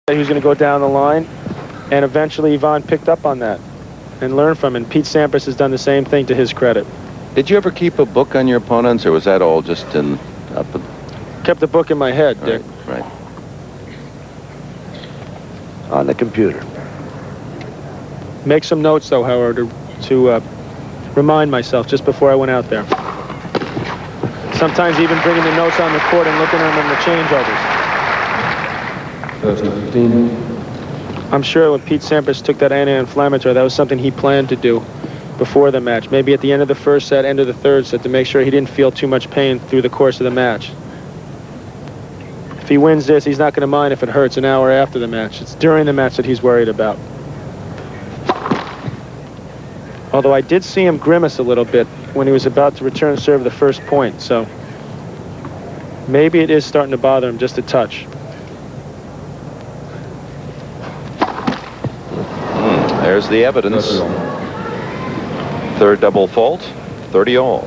He was going to go down the line, and eventually Ivan picked up on that and learned from it. And Pete Sampras has done the same thing to his credit. Did you ever keep a book on your opponents, or was that all just in up? Kept the book in my head, Dick. Right. On the computer. Make some notes, though, Howard, to remind myself just before I went out there. Sometimes even bringing the notes on the court and looking at them in the changeovers. 30-15. I'm sure when Pete Sampras took that anti-inflammatory, that was something he planned to do before the match. Maybe at the end of the first set, end of the third set, to make sure he didn't feel too much pain through the course of the match. If he wins this, he's not going to mind if it hurts an hour after the match. It's during the match that he's worried about. Although I did see him grimace a little bit when he was about to return serve the first point, so maybe it is starting to bother him just a touch. There's the evidence. Third double fault, 30 all.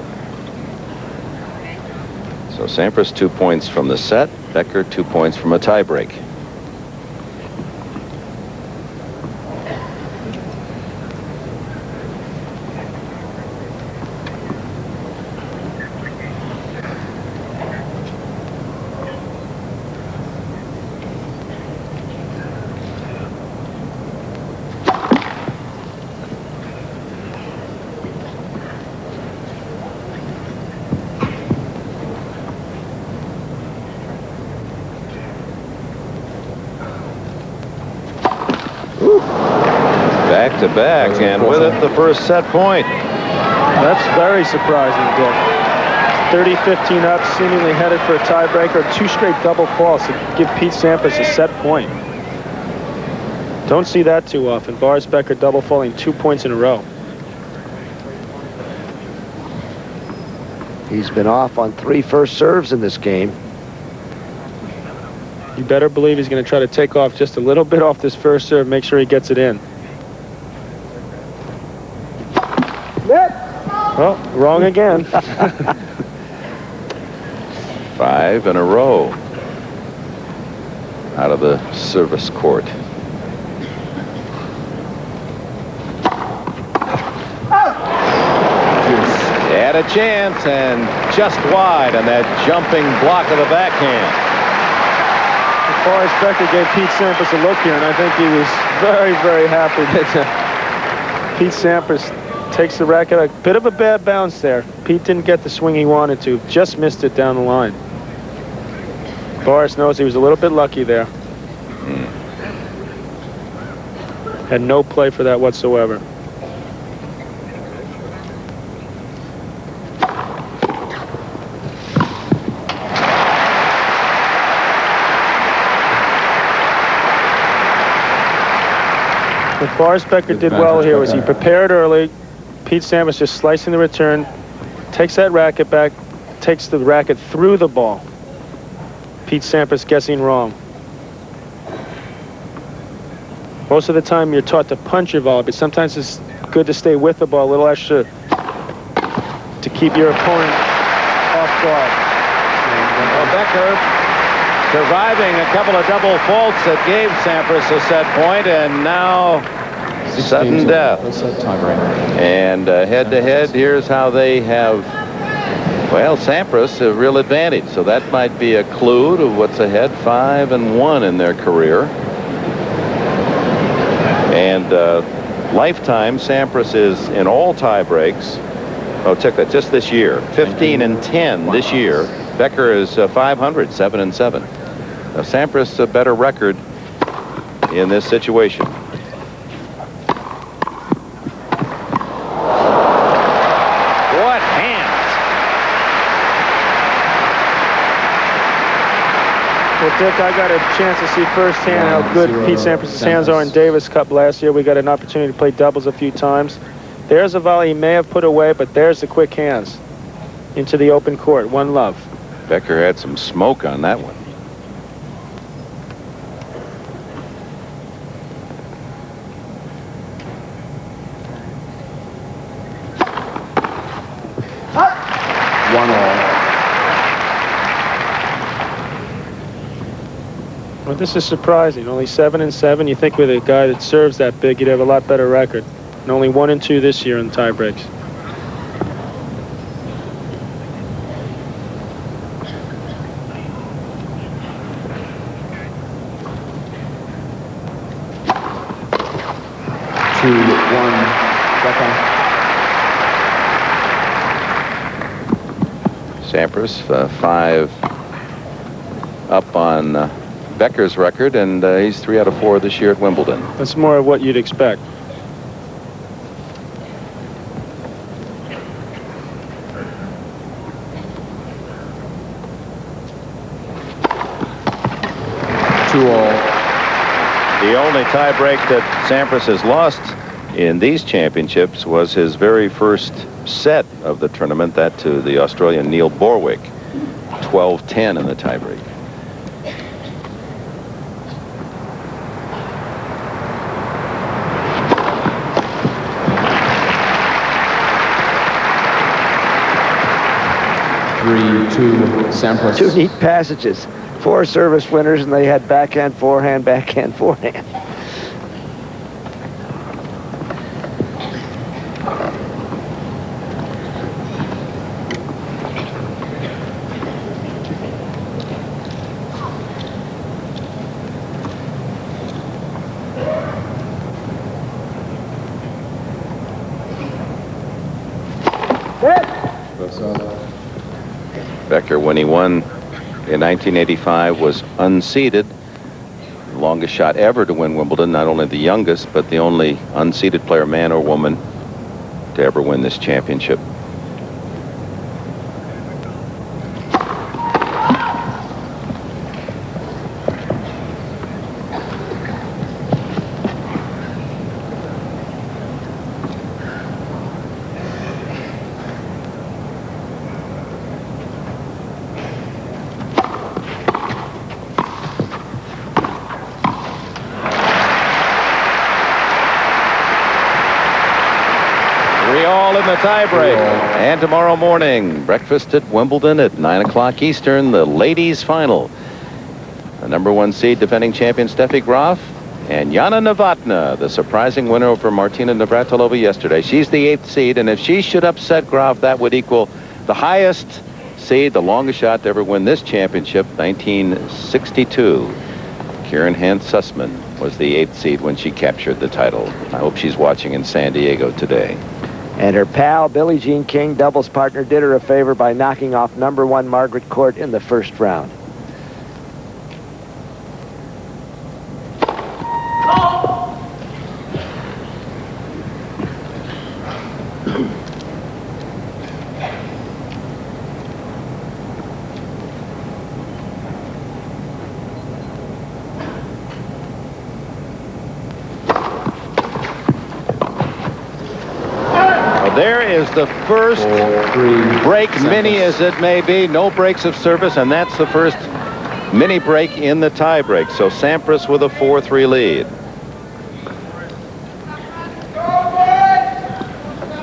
So Sampras 2 points from the set, Becker 2 points from a tiebreak. Back to back, and with it the first set point. That's very surprising, Dick. 30-15 up, seemingly headed for a tiebreaker. 2 straight double faults to give Pete Sampras a set point. Don't see that too often. Boris Becker double faulting 2 points in a row. He's been off on 3 first serves in this game. You better believe he's going to try to take off just a little bit off this first serve, make sure he gets it in. Well, wrong again. 5 in a row out of the service court. Had a chance and just wide on that jumping block of the backhand. Boris Becker gave Pete Sampras a look here, and I think he was very, very happy that Pete Sampras takes the racket. A bit of a bad bounce there. Pete didn't get the swing he wanted to. Just missed it down the line. Boris knows he was a little bit lucky there. Had no play for that whatsoever. What Boris Becker did well here was he prepared early. Pete Sampras just slicing the return, takes that racket back, takes the racket through the ball. Pete Sampras guessing wrong. Most of the time you're taught to punch your volley, but sometimes it's good to stay with the ball a little extra to keep your opponent off guard. Well, Becker surviving a couple of double faults that gave Sampras a set point, and now sudden death. And head-to-head, here's how they have, well, Sampras a real advantage. So that might be a clue to what's ahead. 5-1 in their career. And lifetime, Sampras is in all tie breaks. Oh, check that, just this year. 15-10 this year. Becker is 500, 7-7. Now, Sampras a better record in this situation. What hands! Well, Dick, I got a chance to see firsthand how good Pete Sampras' hands are in Davis Cup last year. We got an opportunity to play doubles a few times. There's a volley he may have put away, but there's the quick hands into the open court. One love. Becker had some smoke on that one. Well, this is surprising. Only 7-7. You think with a guy that serves that big, you'd have a lot better record. And only 1-2 this year in tie breaks. Sampras 5 up on Becker's record, and he's 3 out of 4 this year at Wimbledon. That's more of what you'd expect. The only tiebreak that Sampras has lost in these championships was his very first set of the tournament, that to the Australian Neil Borwick, 12-10 in the tiebreak. Sampras. 2 neat passages. 4 service winners, and they had backhand, forehand, backhand, forehand. Becker, when he won in 1985, was unseeded. The longest shot ever to win Wimbledon, not only the youngest, but the only unseeded player, man or woman, to ever win this championship. The tiebreak. And tomorrow morning, breakfast at Wimbledon at 9 o'clock Eastern, the ladies final. The #1 seed defending champion Steffi Graf and Yana Novotná, the surprising winner over Martina Navratilova yesterday. She's the 8th seed, and if she should upset Graf, that would equal the highest seed, the longest shot to ever win this championship, 1962. Karen Hans-Sussman was the 8th seed when she captured the title. I hope she's watching in San Diego today. And her pal, Billie Jean King, doubles partner, did her a favor by knocking off #1 Margaret Court in the first round. There is the first break, mini as it may be. No breaks of service, and that's the first mini break in the tie break. So Sampras with a 4-3 lead.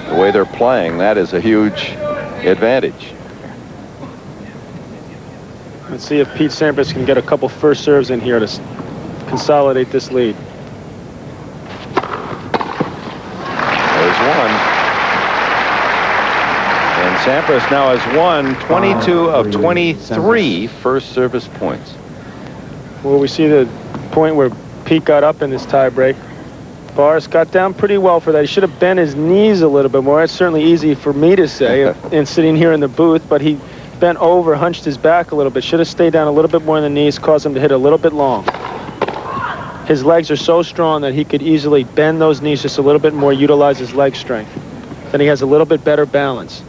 The way they're playing, that is a huge advantage. Let's see if Pete Sampras can get a couple first serves in here to consolidate this lead. There's one. And Sampras now has won 22 of 23 first service points. Well, we see the point where Pete got up in this tie break. Boris got down pretty well for that. He should have bent his knees a little bit more. It's certainly easy for me to say in sitting here in the booth, but he bent over, hunched his back a little bit. Should have stayed down a little bit more in the knees, caused him to hit a little bit long. His legs are so strong that he could easily bend those knees just a little bit more, utilize his leg strength. Then he has a little bit better balance.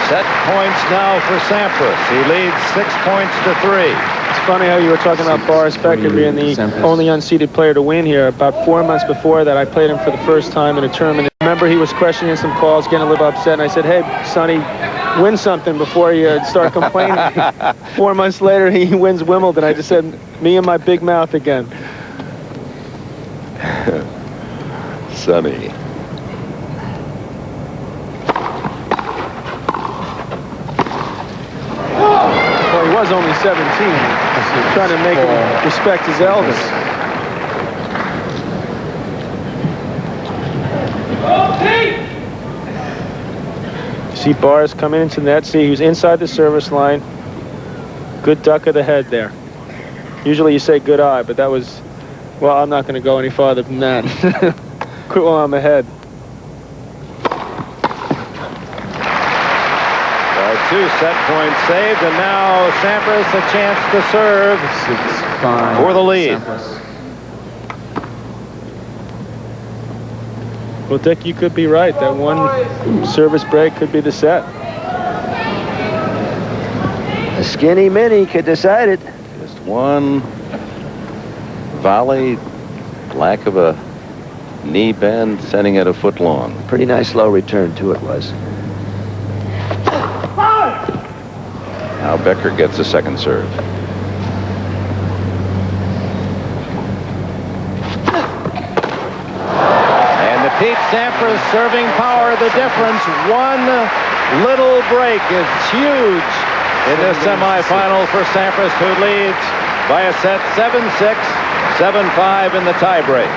Set points now for Sampras. He leads 6 points to 3. It's funny how you were talking about Boris Becker being the only unseeded player to win here. About 4 months before that, I played him for the first time in a tournament. I remember he was questioning some calls, getting a little upset, and I said, "Hey, Sonny, win something before you start complaining." 4 months later, he wins Wimbledon. I just said, me and my big mouth again. Sonny. was only 17. Trying to make him respect his elders. See Bars coming into net. See, he was inside the service line. Good duck of the head there. Usually you say good eye, but that was, well, I'm not going to go any farther than that. Quit while I'm ahead. 2 set points saved, and now Sampras a chance to serve 6-5 for the lead. Sampras. Well, Dick, you could be right. That one service break could be the set. A skinny mini could decide it. Just one volley, lack of a knee bend, sending it a foot long. Pretty nice low return, too, it was. Now Becker gets a second serve. And the Pete Sampras serving power, the difference. One little break is huge in this semifinal for Sampras, who leads by a set 7-6, 7-5 in the tiebreak.